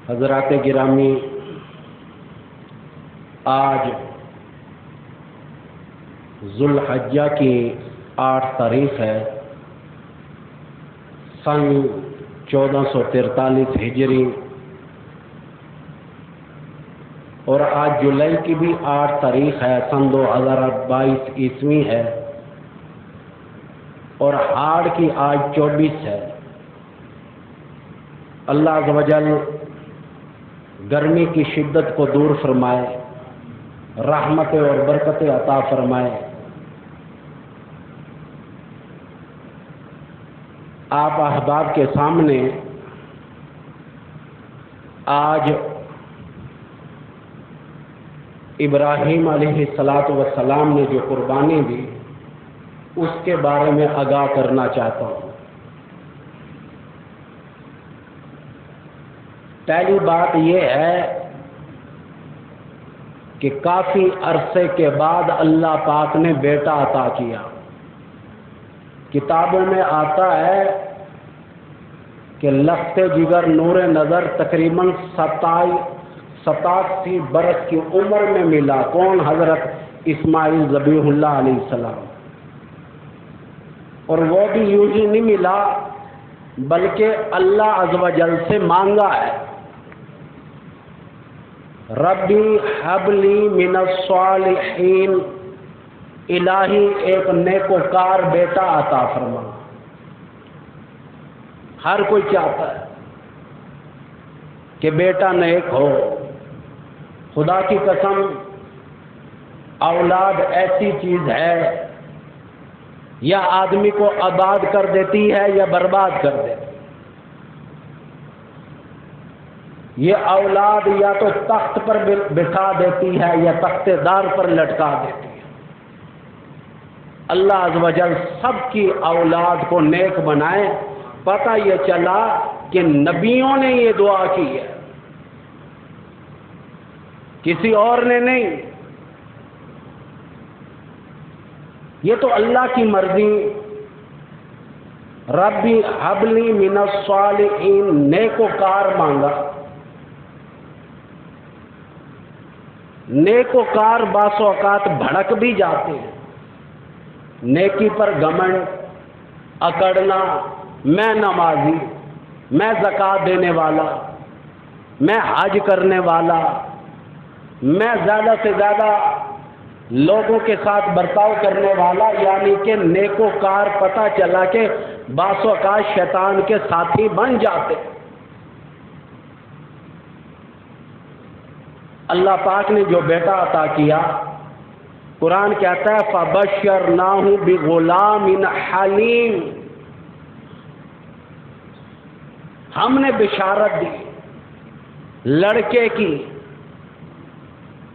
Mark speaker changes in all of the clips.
Speaker 1: حضرات گرامی، آج ذوالحجہ کی 8 تاریخ ہے، سن 1443 ہجری، اور آج جولائی کی بھی 8 تاریخ ہے، سن 2022 عیسوی ہے، اور ہاڑ کی آج 24 ہے۔ اللہ عز و جل گرمی کی شدت کو دور فرمائے، رحمتیں اور برکتیں عطا فرمائے۔ آپ احباب کے سامنے آج ابراہیم علیہ السلام نے جو قربانی دی اس کے بارے میں آگاہ کرنا چاہتا ہوں۔ پہلی بات یہ ہے کہ کافی عرصے کے بعد اللہ پاک نے بیٹا عطا کیا۔ کتابوں میں آتا ہے کہ لخت جگر نور نظر تقریباً 87 برس کی عمر میں ملا۔ کون؟ حضرت اسماعیل ذبیح اللہ علیہ السلام۔ اور وہ بھی یوں ہی نہیں ملا، بلکہ اللہ عز و جل سے مانگا ہے، ربی حب لی من الصالحین، الہی ایک نیکوکار بیٹا عطا فرما۔ ہر کوئی چاہتا ہے کہ بیٹا نیک ہو۔ خدا کی قسم، اولاد ایسی چیز ہے، یا آدمی کو آباد کر دیتی ہے یا برباد کر دیتی ہے۔ یہ اولاد یا تو تخت پر بٹھا دیتی ہے یا تخت دار پر لٹکا دیتی ہے۔ اللہ عز و جل سب کی اولاد کو نیک بنائے۔ پتہ یہ چلا کہ نبیوں نے یہ دعا کی ہے، کسی اور نے نہیں۔ یہ تو اللہ کی مرضی، ربی حب لی من الصالحین، نیکوکار مانگا۔ نیکوکار بعض اوقات بھڑک بھی جاتے ہیں، نیکی پر گھمنڈ، اکڑنا، میں نمازی، میں زکوٰۃ دینے والا، میں حج کرنے والا، میں زیادہ سے زیادہ لوگوں کے ساتھ برتاؤ کرنے والا، یعنی کہ نیکوکار پتہ چلا کہ بعض اوقات شیطان کے ساتھی بن جاتے۔ اللہ پاک نے جو بیٹا عطا کیا، قرآن کہتا ہے فَبَشَّرْنَاهُ بِغُلَامٍ حَلِيمٍ، ہم نے بشارت دی لڑکے کی،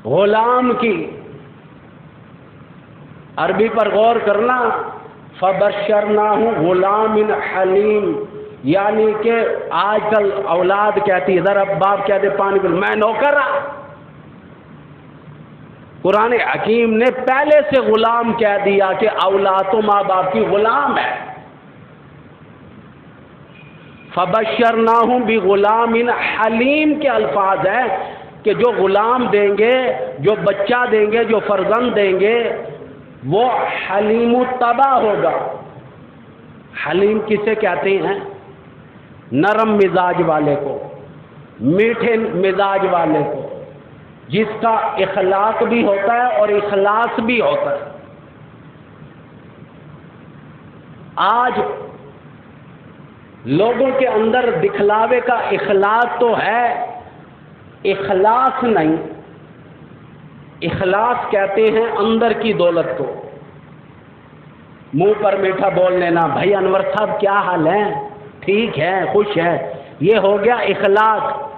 Speaker 1: غلام کی۔ عربی پر غور کرنا، فَبَشَّرْنَاهُ غُلَامٍ حَلِيمٍ، یعنی کہ آج کل اولاد کہتی ہے، ذرا باپ کہتے پانی پل، میں نوکر ہوں۔ قرآن حکیم نے پہلے سے غلام کہہ دیا کہ اولاد تو ماں باپ کی غلام ہے۔ فَبَشَّرْنَاهُ بِغُلَامٍ حَلِيمٍ کے الفاظ ہیں کہ جو غلام دیں گے، جو بچہ دیں گے، جو فرزند دیں گے، وہ حلیم الطبع ہوگا۔ حلیم کسے کہتے ہیں؟ نرم مزاج والے کو، میٹھے مزاج والے کو، جس کا اخلاق بھی ہوتا ہے اور اخلاص بھی ہوتا ہے۔ آج لوگوں کے اندر دکھلاوے کا اخلاق تو ہے، اخلاص نہیں۔ اخلاص کہتے ہیں اندر کی دولت کو۔ منہ پر میٹھا بول لینا، بھائی انور صاحب کیا حال ہے، ٹھیک ہے، خوش ہے، یہ ہو گیا اخلاص۔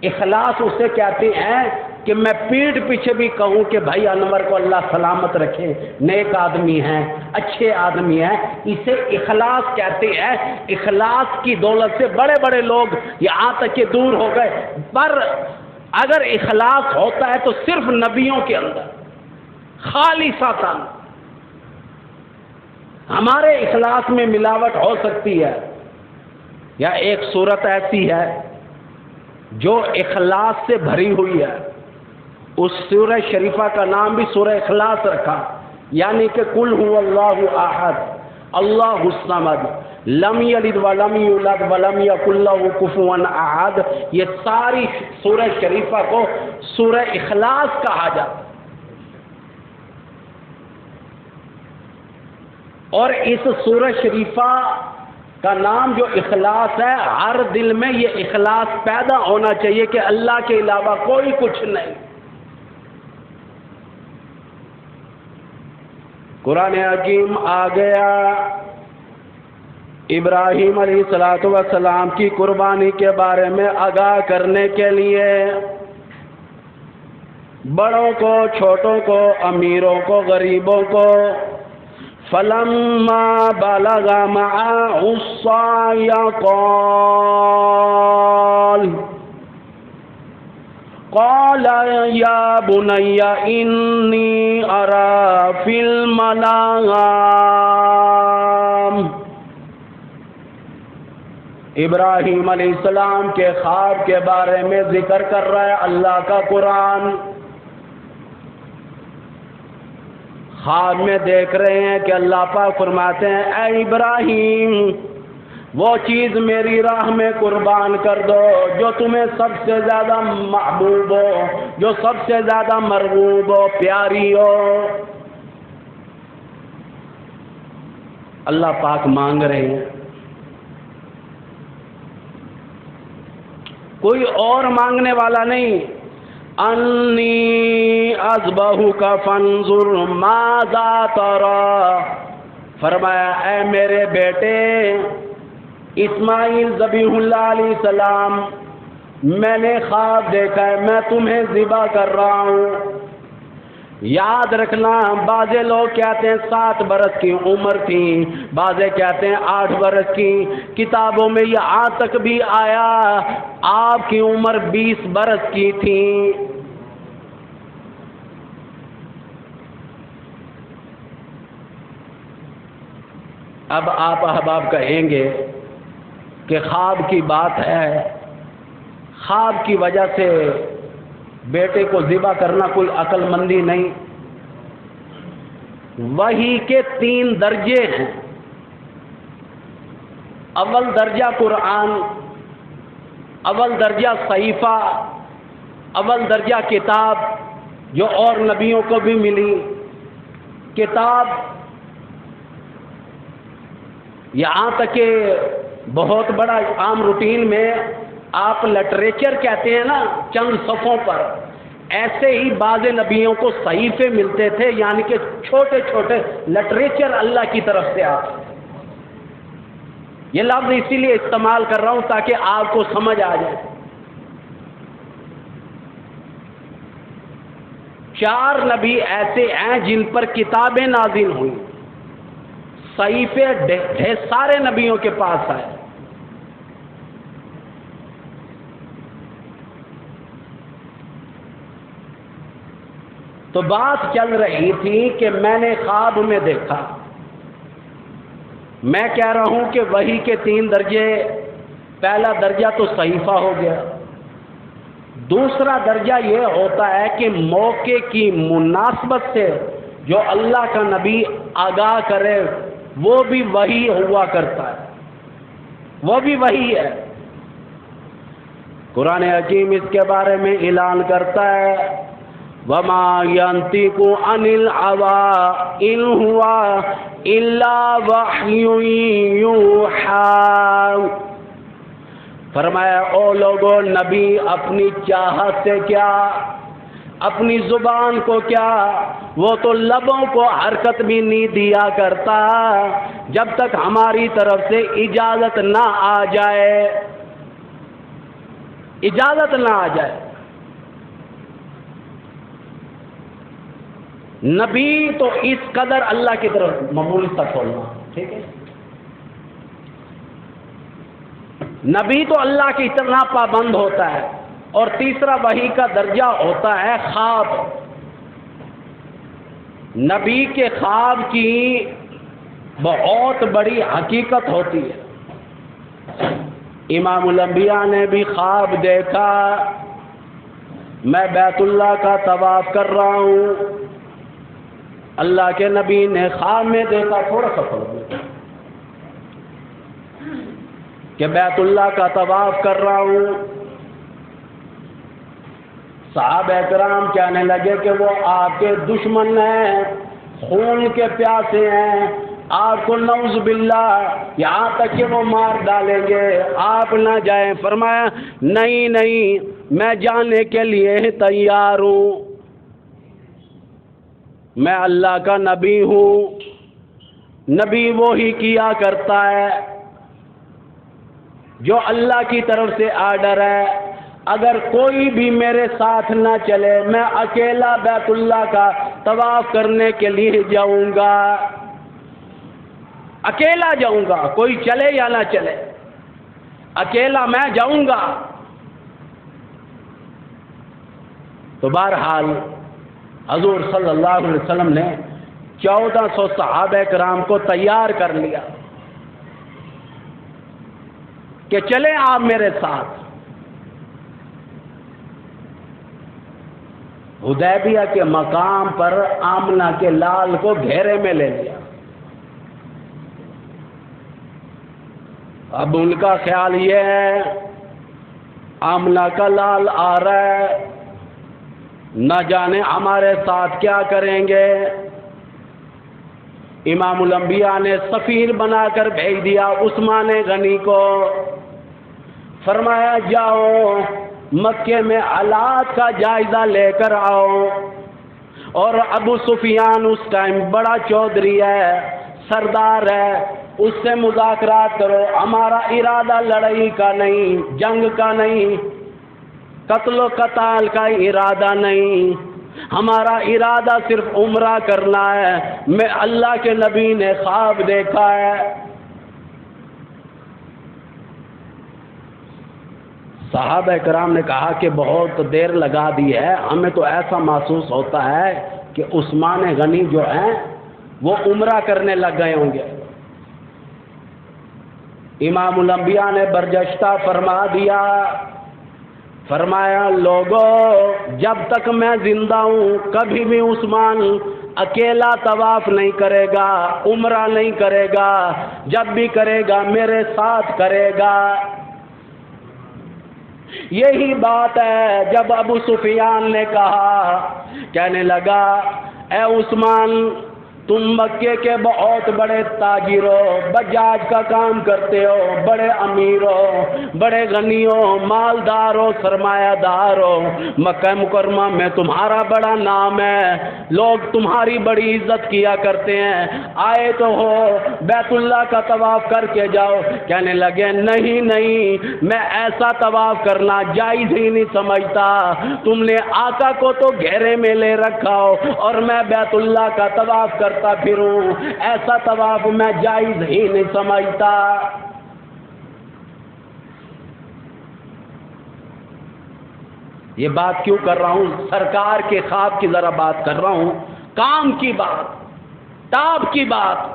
Speaker 1: اخلاص اسے کہتے ہیں کہ میں پیٹھ پیچھے بھی کہوں کہ بھائی انور کو اللہ سلامت رکھے، نیک آدمی ہیں، اچھے آدمی ہیں، اسے اخلاص کہتے ہیں۔ اخلاص کی دولت سے بڑے بڑے لوگ یہاں تک کہ دور ہو گئے۔ پر اگر اخلاص ہوتا ہے تو صرف نبیوں کے اندر خالصتاً، ہمارے اخلاص میں ملاوٹ ہو سکتی ہے۔ یا ایک صورت ایسی ہے جو اخلاص سے بھری ہوئی ہے. اس سورہ شریفہ کا نام بھی سورہ اخلاص رکھا، یعنی کہ قل هو اللہ احد اللہ الصمد لم یلد ولم یولد ولم یکن لہ کفوا احد. یہ ساری سورہ شریفہ کو سورہ اخلاص کہا جاتا. اور اس سورہ شریفہ کا نام جو اخلاص ہے، ہر دل میں یہ اخلاص پیدا ہونا چاہیے کہ اللہ کے علاوہ کوئی کچھ نہیں. قرآن حکیم آ گیا ابراہیم علیہ السلام کی قربانی کے بارے میں آگاہ کرنے کے لیے. بڑوں کو، چھوٹوں کو، امیروں کو، غریبوں کو. فلما بلغ معه السعي قال یا بني انی ارى فی المنام. ابراہیم علیہ السلام کے خواب کے بارے میں ذکر کر رہا ہے اللہ کا قرآن. خواب میں دیکھ رہے ہیں کہ اللہ پاک فرماتے ہیں اے ابراہیم، وہ چیز میری راہ میں قربان کر دو جو تمہیں سب سے زیادہ محبوب ہو، جو سب سے زیادہ مرغوب ہو، پیاری ہو. اللہ پاک مانگ رہے ہیں، کوئی اور مانگنے والا نہیں. انی اذبحک فانظر ماذا تری. فرمایا اے میرے بیٹے اسماعیل ذبیح اللہ علیہ السلام، میں نے خواب دیکھا ہے، میں تمہیں ذبح کر رہا ہوں. یاد رکھنا، بعض لوگ کہتے ہیں 7 برس کی عمر تھی، بعض کہتے ہیں 8 برس کی. کتابوں میں یہاں تک بھی آیا آپ کی عمر 20 برس کی تھی. اب آپ احباب کہیں گے کہ خواب کی بات ہے، خواب کی وجہ سے بیٹے کو ذبح کرنا کوئی عقل مندی نہیں. وحی کے 3 درجے ہیں. اول درجہ قرآن، اول درجہ صحیفہ، اول درجہ کتاب جو اور نبیوں کو بھی ملی. کتاب یہاں تک کہ بہت بڑا عام روٹین میں آپ لٹریچر کہتے ہیں نا چند صفحوں پر، ایسے ہی بعض نبیوں کو صحیفے ملتے تھے، یعنی کہ چھوٹے چھوٹے لٹریچر اللہ کی طرف سے آتے. یہ لفظ اسی لیے استعمال کر رہا ہوں تاکہ آپ کو سمجھ آ جائے. 4 نبی ایسے ہیں جن پر کتابیں نازل ہوئیں، صحیفے سارے نبیوں کے پاس آئے. تو بات چل رہی تھی کہ میں نے خواب میں دیکھا. میں کہہ رہا ہوں کہ وحی کے 3 درجے. پہلا درجہ تو صحیفہ ہو گیا. دوسرا درجہ یہ ہوتا ہے کہ موقع کی مناسبت سے جو اللہ کا نبی آگاہ کرے وہ بھی وحی ہوا کرتا ہے، وہ بھی وحی ہے. قرآن حکیم اس کے بارے میں اعلان کرتا ہے وَمَا يَنْطِقُ عَنِ الْهَوَىٰ إِنْ هُوَ إِلَّا وَحْيٌ يُوحَىٰ. فرمایا او لوگوں، نبی اپنی چاہت سے کیا، اپنی زبان کو کیا، وہ تو لبوں کو حرکت بھی نہیں دیا کرتا جب تک ہماری طرف سے اجازت نہ آ جائے. اجازت نہ آ جائے. نبی تو اس قدر اللہ کی طرف معمول تک کھولنا، ٹھیک ہے. نبی تو اللہ کی اتنا پابند ہوتا ہے. اور تیسرا وحی کا درجہ ہوتا ہے خواب. نبی کے خواب کی بہت بڑی حقیقت ہوتی ہے. امام الانبیاء نے بھی خواب دیکھا، میں بیت اللہ کا طواف کر رہا ہوں۔ اللہ کے نبی نے خواب میں دیکھا، تھوڑا سا پڑھ دو، کہ بیت اللہ کا طواف کر رہا ہوں۔ صحابہ کرام کہنے لگے کہ وہ آپ کے دشمن ہیں، خون کے پیاسے ہیں، آپ کو نعوذ باللہ یہاں تک کہ وہ مار ڈالیں گے، آپ نہ جائیں۔ فرمایا نہیں نہیں، میں جانے کے لیے تیار ہوں، میں اللہ کا نبی ہوں، نبی وہی کیا کرتا ہے جو اللہ کی طرف سے آرڈر ہے۔ اگر کوئی بھی میرے ساتھ نہ چلے، میں اکیلا بیت اللہ کا طواف کرنے کے لیے جاؤں گا، اکیلا جاؤں گا، کوئی چلے یا نہ چلے، اکیلا میں جاؤں گا۔ تو بہرحال حضور صلی اللہ علیہ وسلم نے 1400 صحابہ کرام کو تیار کر لیا کہ چلیں آپ میرے ساتھ۔ حدیبیہ کے مقام پر آمنہ کے لال کو گھیرے میں لے لیا۔ اب ان کا خیال یہ ہے آمنہ کا لال آ رہا ہے، نہ جانے ہمارے ساتھ کیا کریں گے۔ امام الانبیاء نے سفیر بنا کر بھیج دیا عثمان غنی کو، فرمایا جاؤ مکے میں حالات کا جائزہ لے کر آؤ، اور ابو سفیان اس ٹائم بڑا چودھری ہے، سردار ہے، اس سے مذاکرات کرو، ہمارا ارادہ لڑائی کا نہیں، جنگ کا نہیں، قتل و قتال کا ارادہ نہیں، ہمارا ارادہ صرف عمرہ کرنا ہے، میں اللہ کے نبی نے خواب دیکھا ہے۔ صحابہ کرام نے کہا کہ بہت دیر لگا دی ہے، ہمیں تو ایسا محسوس ہوتا ہے کہ عثمان غنی جو ہیں وہ عمرہ کرنے لگ گئے ہوں گے۔ امام الانبیاء نے برجستہ فرما دیا، فرمایا لوگوں جب تک میں زندہ ہوں کبھی بھی عثمان اکیلا طواف نہیں کرے گا، عمرہ نہیں کرے گا، جب بھی کرے گا میرے ساتھ کرے گا۔ یہی بات ہے جب ابو سفیان نے کہا، کہنے لگا اے عثمان تم مکے کے بہت بڑے تاجر ہو، بجاج کا کام کرتے ہو، بڑے امیر ہو، بڑے غنی ہو، مالدار ہو، سرمایہ دار ہو، مکہ مکرمہ میں تمہارا بڑا نام ہے، لوگ تمہاری بڑی عزت کیا کرتے ہیں، آئے تو ہو بیت اللہ کا طواف کر کے جاؤ۔ کہنے لگے نہیں نہیں، میں ایسا طواف کرنا جائز ہی نہیں سمجھتا، تم نے آقا کو تو گھیرے میں لے رکھا ہو اور میں بیت اللہ کا طواف کرتا پھروں، ایسا طواف میں جائز ہی نہیں سمجھتا۔ یہ بات کیوں کر رہا ہوں؟ سرکار کے خواب کی ذرا بات کر رہا ہوں، کام کی بات، ٹاپ کی بات،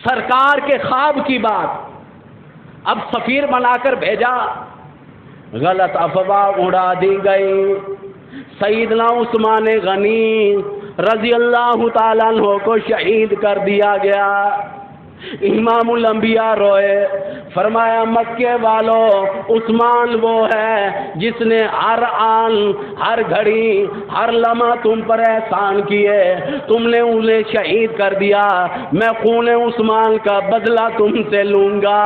Speaker 1: سرکار کے خواب کی بات۔ اب سفیر بنا کر بھیجا، غلط افواہ اڑا دی گئی، سیدنا عثمان غنی رضی اللہ تعالیٰ عنہ کو شہید کر دیا گیا۔ امام الانبیاء روئے، فرمایا مکے والوں عثمان وہ ہے جس نے ہر آن، ہر گھڑی، ہر لمحہ تم پر احسان کیے، تم نے انہیں شہید کر دیا، میں خون عثمان کا بدلہ تم سے لوں گا۔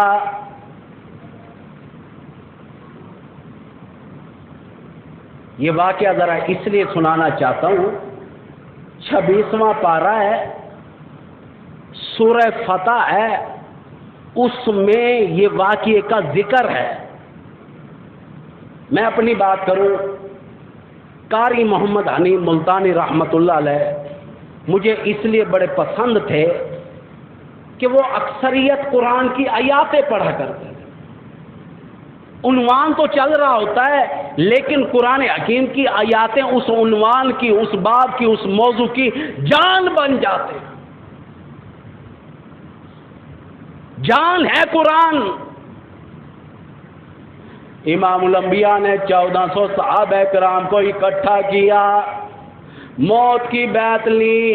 Speaker 1: یہ واقعہ ذرا اس لیے سنانا چاہتا ہوں، 26واں پارہ ہے، سورہ فتح ہے، اس میں یہ واقعے کا ذکر ہے۔ میں اپنی بات کروں، قاری محمد حنیف ملتانی رحمۃ اللہ علیہ مجھے اس لیے بڑے پسند تھے کہ وہ اکثریت قرآن کی آیاتیں پڑھا کرتے تھے۔ عنوان تو چل رہا ہوتا ہے لیکن قرآن حکیم کی آیاتیں اس عنوان کی، اس باب کی، اس موضوع کی جان بن جاتے ہیں۔ جان ہے قرآن، امام الانبیاء نے 1400 صحابہ کرام کو اکٹھا کیا، موت کی بیعت لی،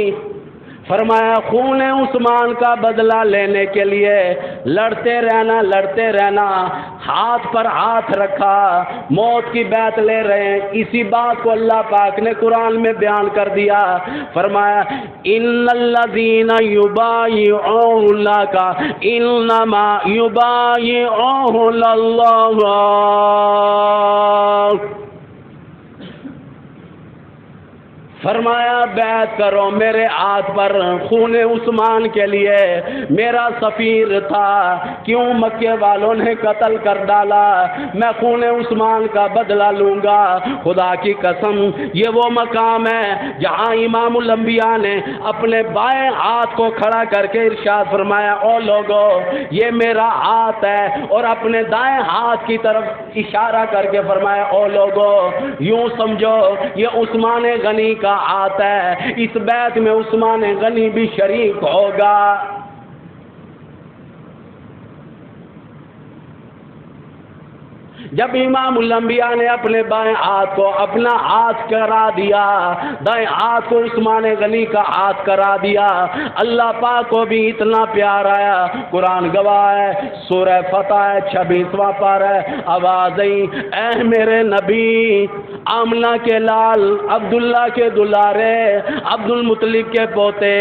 Speaker 1: فرمایا خون عثمان کا بدلہ لینے کے لیے لڑتے رہنا، ہاتھ پر ہاتھ رکھا، موت کی بیعت لے رہے ہیں۔ اسی بات کو اللہ پاک نے قرآن میں بیان کر دیا، فرمایا ان الذین یبایعونک انما یبایعون اللہ، فرمایا بیعت کرو میرے ہاتھ پر خون عثمان کے لیے، میرا سفیر تھا، کیوں مکے والوں نے قتل کر ڈالا، میں خون عثمان کا بدلہ لوں گا۔ خدا کی قسم یہ وہ مقام ہے جہاں امام الانبیاء نے اپنے بائیں ہاتھ کو کھڑا کر کے ارشاد فرمایا او لوگو یہ میرا ہاتھ ہے، اور اپنے دائیں ہاتھ کی طرف اشارہ کر کے فرمایا او لوگو یوں سمجھو یہ عثمان غنی کا ہاتھ ہے، اس بیعت میں عثمان غنی بھی شریک ہوگا۔ جب امام الانبیاء نے اپنے بائیں ہاتھ کو اپنا ہاتھ کرا دیا، دائیں ہاتھ کو عثمان غنی کا ہاتھ کرا دیا، اللہ پاک کو بھی اتنا پیار آیا، قرآن گواہ ہے، سورہ فتح ہے 26واں پارہ ہے، آواز آئی اے میرے نبی، آمنہ کے لال، عبداللہ کے دلارے، عبد المطلب کے پوتے،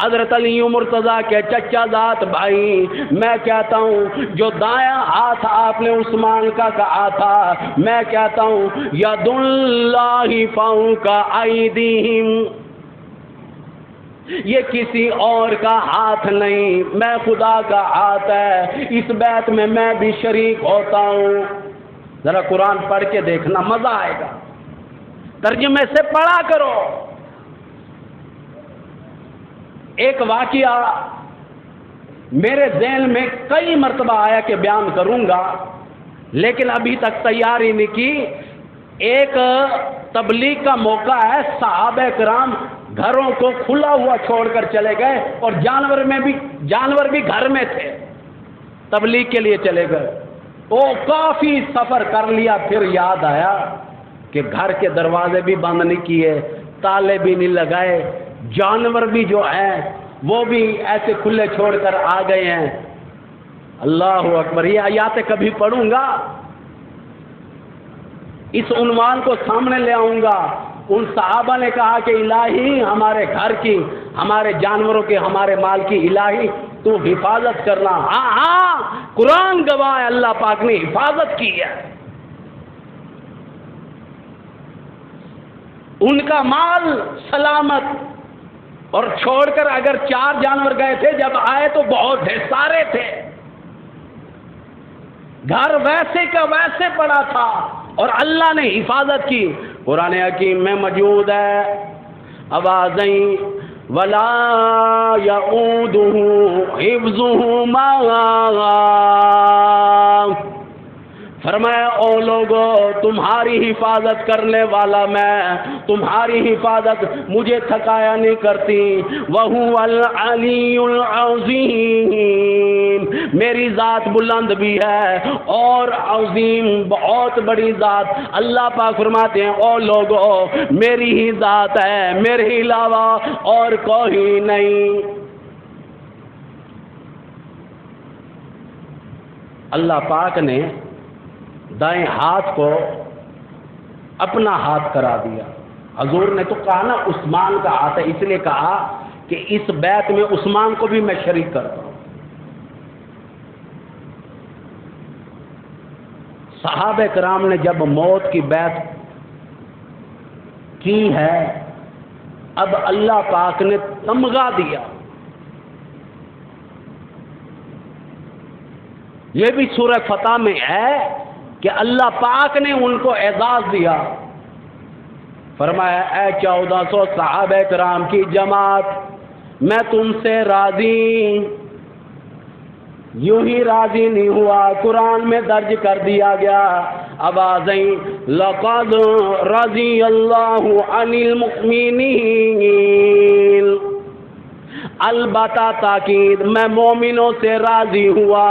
Speaker 1: حضرت علی مرتضیٰ کے چچا ذات بھائی، میں کہتا ہوں جو دائیں ہاتھ آپ نے عثمان کا کہا تھا، میں کہتا ہوں ید اللہ فوق ایدیہم، یہ کسی اور کا ہاتھ نہیں، میں خدا کا ہاتھ ہے، اس بیعت میں میں بھی شریک ہوتا ہوں۔ ذرا قرآن پڑھ کے دیکھنا مزہ آئے گا، ترجمے سے پڑھا کرو۔ ایک واقعہ میرے ذہن میں کئی مرتبہ آیا کہ بیان کروں گا، لیکن ابھی تک تیاری نہیں کی۔ ایک تبلیغ کا موقع ہے، صحابہ کرام گھروں کو کھلا ہوا چھوڑ کر چلے گئے، اور جانور بھی گھر میں تھے، تبلیغ کے لیے چلے گئے۔ وہ کافی سفر کر لیا، پھر یاد آیا کہ گھر کے دروازے بھی بند نہیں کیے، تالے بھی نہیں لگائے، جانور بھی جو ہیں وہ بھی ایسے کھلے چھوڑ کر آ گئے ہیں۔ اللہ اکبر، یہ آیاتیں کبھی پڑھوں گا، اس عنوان کو سامنے لے آؤں گا۔ ان صحابہ نے کہا کہ الہی ہمارے گھر کی، ہمارے جانوروں کے، ہمارے مال کی الہی تو حفاظت کرنا۔ ہاں قرآن گواہ ہے، اللہ پاک نے حفاظت کی ہے۔ ان کا مال سلامت، اور چھوڑ کر اگر 4 جانور گئے تھے، جب آئے تو بہت ڈھیر سارے تھے، گھر ویسے کا ویسے پڑا تھا، اور اللہ نے حفاظت کی۔ قرآن حکیم میں موجود ہے، آوازیں ولا یعودہ حفظہما، فرمایا او لوگو تمہاری حفاظت کرنے والا میں، تمہاری حفاظت مجھے تھکایا نہیں کرتی۔ وَهُوَ الْعَلِيُّ الْعَظِيمُ، میری ذات بلند بھی ہے اور عظیم، بہت بڑی ذات۔ اللہ پاک فرماتے ہیں او لوگو میری ہی ذات ہے، میرے علاوہ اور کوئی نہیں۔ اللہ پاک نے دائیں ہاتھ کو اپنا ہاتھ کرا دیا۔ حضور نے تو کہا نا عثمان کا ہاتھ ہے، اس لیے کہا کہ اس بیعت میں عثمان کو بھی میں شریک کرتا ہوں۔ صحابہ کرام نے جب موت کی بیعت کی ہے، اب اللہ پاک نے تمغہ دیا۔ یہ بھی سورہ فتح میں ہے کہ اللہ پاک نے ان کو اعزاز دیا، فرمایا اے 1400 صحابہ کرام کی جماعت، میں تم سے راضی، یوں ہی راضی نہیں ہوا، قرآن میں درج کر دیا گیا۔ آوازیں لقد رضی اللہ عن المؤمنین، البتہ تاکید میں مومنوں سے راضی ہوا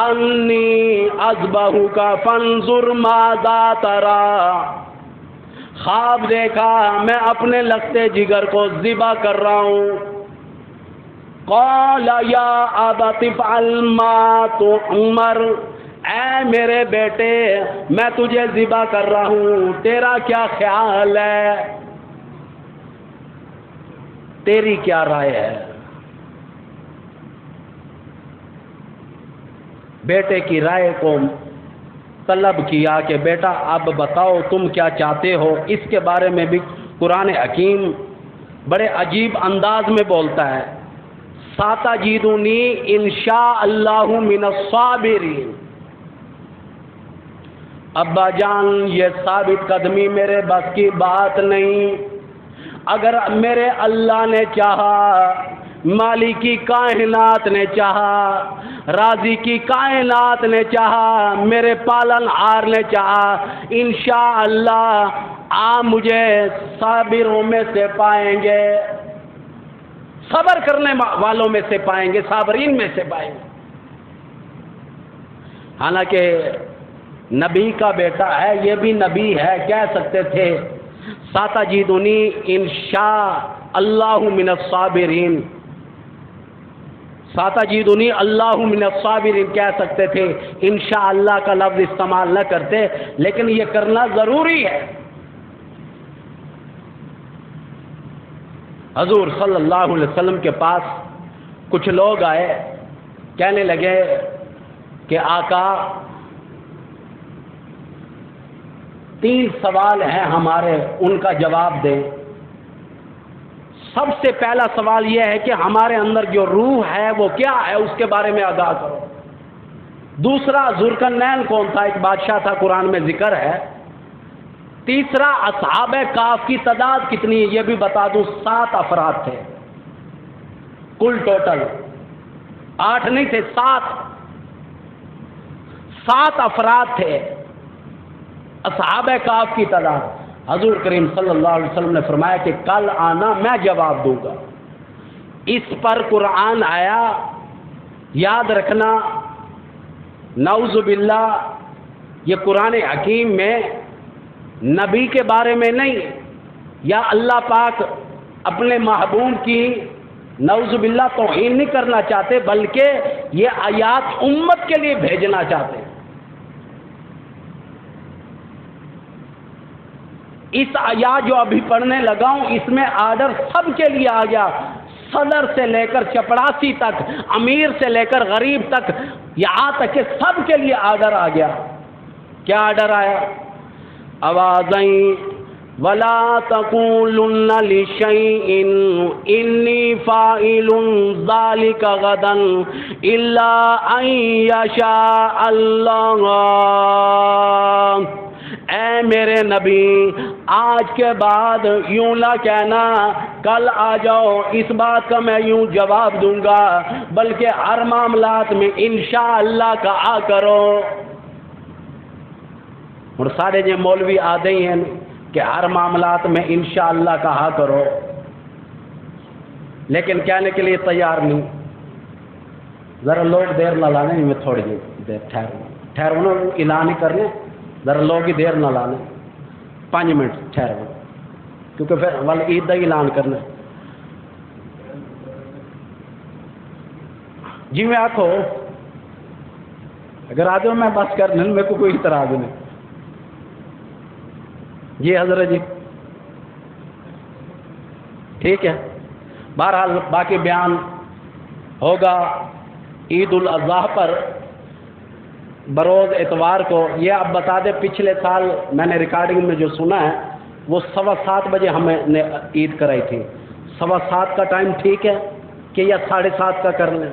Speaker 1: انی اذبحک فانظر ماذا تری، خواب دیکھا میں اپنے لگتے جگر کو ذبح کر رہا ہوں. قال یا ابت افعل ما تؤمر، اے میرے بیٹے میں تجھے ذبح کر رہا ہوں، تیرا کیا خیال ہے، تیری کیا رائے ہے؟ بیٹے کی رائے کو طلب کیا کہ بیٹا اب بتاؤ تم کیا چاہتے ہو. اس کے بارے میں بھی قرآن حکیم بڑے عجیب انداز میں بولتا ہے. ساتجدنی انشاء اللہ من الصابرین. ابا جان یہ ثابت قدمی میرے بس کی بات نہیں، اگر میرے اللہ نے چاہا، مالکی کائنات نے چاہا، راضی کی کائنات نے چاہا، میرے پالن ہار نے چاہا، انشاءاللہ آپ مجھے صابروں میں سے پائیں گے، صبر کرنے والوں میں سے پائیں گے، صابرین میں سے پائیں گے. حالانکہ نبی کا بیٹا ہے، یہ بھی نبی ہے، کہہ سکتے تھے ساتجدنی انشاء اللہ من الصابرین، ساتجدنی اللہ من الصابرین کہہ سکتے تھے، انشاءاللہ کا لفظ استعمال نہ کرتے، لیکن یہ کرنا ضروری ہے. حضور صلی اللہ علیہ وسلم کے پاس کچھ لوگ آئے، کہنے لگے کہ آقا 3 سوال ہیں ہمارے، ان کا جواب دیں. سب سے پہلا سوال یہ ہے کہ ہمارے اندر جو روح ہے وہ کیا ہے، اس کے بارے میں آگاہ کرو. دوسرا ذوالقرنین کون تھا، ایک بادشاہ تھا، قرآن میں ذکر ہے. تیسرا اصحاب کہف کی تعداد کتنی ہے، یہ بھی بتا دوں، 7 افراد تھے کل، ٹوٹل 8 نہیں تھے، 7 افراد تھے اصحاب کہف کی تعداد. حضور کریم صلی اللہ علیہ وسلم نے فرمایا کہ کل آنا میں جواب دوں گا. اس پر قرآن آیا، یاد رکھنا نعوذ باللہ یہ قرآن حکیم میں نبی کے بارے میں نہیں، یا اللہ پاک اپنے محبوب کی نعوذ باللہ توہین نہیں کرنا چاہتے، بلکہ یہ آیات امت کے لیے بھیجنا چاہتے ہیں. اس آیات جو ابھی پڑھنے لگا ہوں اس میں آرڈر سب کے لیے آ گیا، صدر سے لے کر چپڑاسی تک، امیر سے لے کر غریب تک، یہاں تک کہ سب کے لیے آرڈر آ گیا. کیا آرڈر آیا؟ آوازیں وَلَا تَقُولُنَّ لِشَيْءٍ إِنِّي فَاعِلٌ ذَلِكَ غَدًا إِلَّا أَن يَشَاءَ اللَّهُ. اے میرے نبی آج کے بعد یوں نہ کہنا کل آ جاؤ، اس بات کا میں یوں جواب دوں گا، بلکہ ہر معاملات میں انشاءاللہ کہا کرو. اور سارے جو مولوی آدھے ہی ہیں کہ ہر معاملات میں انشاءاللہ کہا کرو، لیکن کہنے کے لیے تیار نہیں. ذرا لوگ دیر نہ لانے، میں تھوڑی دیر ٹھہرو نا، اعلان ہی کرنے، ذرا لوگ ہی دیر نہ لانے، 5 منٹ ٹھہرو، کیونکہ پھر وال عید کا اعلان کرنا. جی میں آخو اگر آ جاؤ میں بس کرنے، میرے کو کوئی اعتراض نہیں. جی حضرت جی ٹھیک ہے. بہرحال باقی بیان ہوگا عید الاضحیٰ پر بروز اتوار کو. یہ آپ بتا دیں پچھلے سال میں نے ریکارڈنگ میں جو سنا ہے وہ 7:15 بجے ہمیں نے عید کرائی تھی. 7:15 کا ٹائم ٹھیک ہے کہ یا 7:30 کا کر لیں؟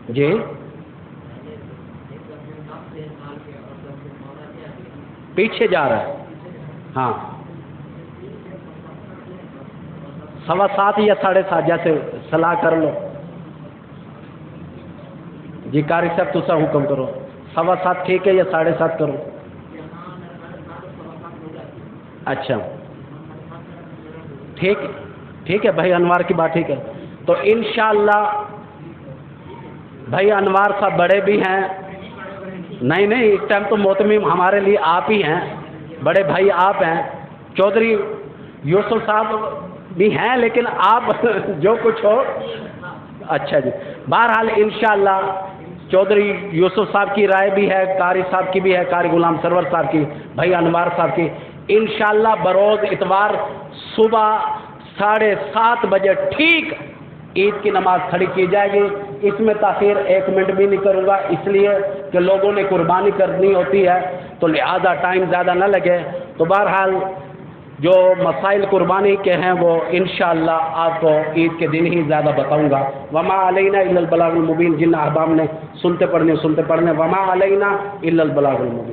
Speaker 1: جی پیچھے جا رہا ہے، ہاں 7:15 یا 7:30 جیسے صلاح کر لو. جی قاری صاحب تسا حکم کرو، 7:15 ٹھیک ہے یا 7:30 کرو؟ اچھا ٹھیک ہے بھائی، انوار کی بات ٹھیک ہے. تو انشاءاللہ بھائی انوار صاحب بڑے بھی ہیں. نہیں نہیں، اس ٹائم تو محتمم ہمارے لیے آپ ہی ہیں، بڑے بھائی آپ ہیں. چودھری یوسف صاحب بھی ہیں، لیکن آپ جو کچھ ہو. اچھا جی، بہرحال انشاءاللہ چودھری یوسف صاحب کی رائے بھی ہے، قاری صاحب کی بھی ہے، قاری غلام سرور صاحب کی، بھائی انوار صاحب کی. انشاءاللہ بروز اتوار صبح 7:30 بجے ٹھیک عید کی نماز کھڑی کی جائے گی. اس میں تاخیر 1 منٹ بھی نہیں کروں گا، اس لیے کہ لوگوں نے قربانی کرنی ہوتی ہے تو لہذا ٹائم زیادہ نہ لگے. تو بہرحال جو مسائل قربانی کے ہیں وہ انشاءاللہ آپ کو عید کے دن ہی زیادہ بتاؤں گا. وما علینا الا البلاغ المبین. جن احباب نے سنتے پڑھنے وما علینا الا البلاغ المبین.